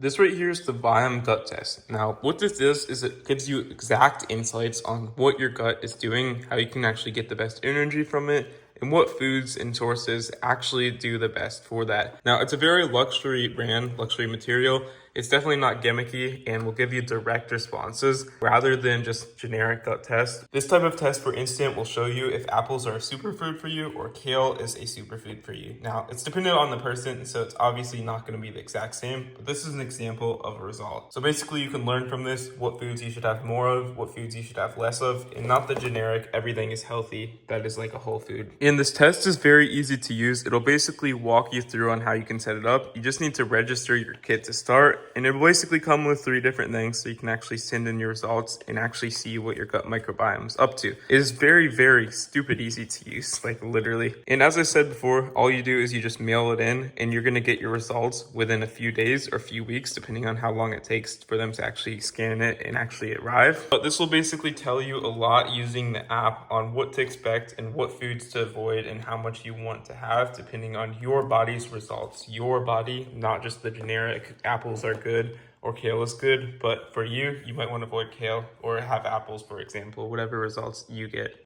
This right here is the Viome gut test. Now, what this is it gives you exact insights on what your gut is doing, how you can actually get the best energy from it, and what foods and sources actually do the best for that. Now, it's a very luxury brand, luxury material. It's definitely not gimmicky and will give you direct responses rather than just generic gut tests. This type of test, for instance, will show you if apples are a superfood for you or kale is a superfood for you. Now, it's dependent on the person, so it's obviously not going to be the exact same, but this is an example of a result. So basically, you can learn from this what foods you should have more of, what foods you should have less of, and not the generic everything is healthy that is like a whole food. And this test is very easy to use. It'll basically walk you through on how you can set it up. You just need to register your kit to start, and it'll basically come with 3 different things so you can actually send in your results and actually see what your gut microbiome is up to. It is very, very stupid easy to use, like literally. And as I said before, all you do is you just mail it in and you're gonna get your results within a few days or a few weeks, depending on how long it takes for them to actually scan it and actually arrive. But this will basically tell you a lot using the app on what to expect and what foods to avoid and how much you want to have depending on your body's results. Your body, not just the generic apples are good or kale is good, but for you, you might want to avoid kale or have apples, for example, whatever results you get.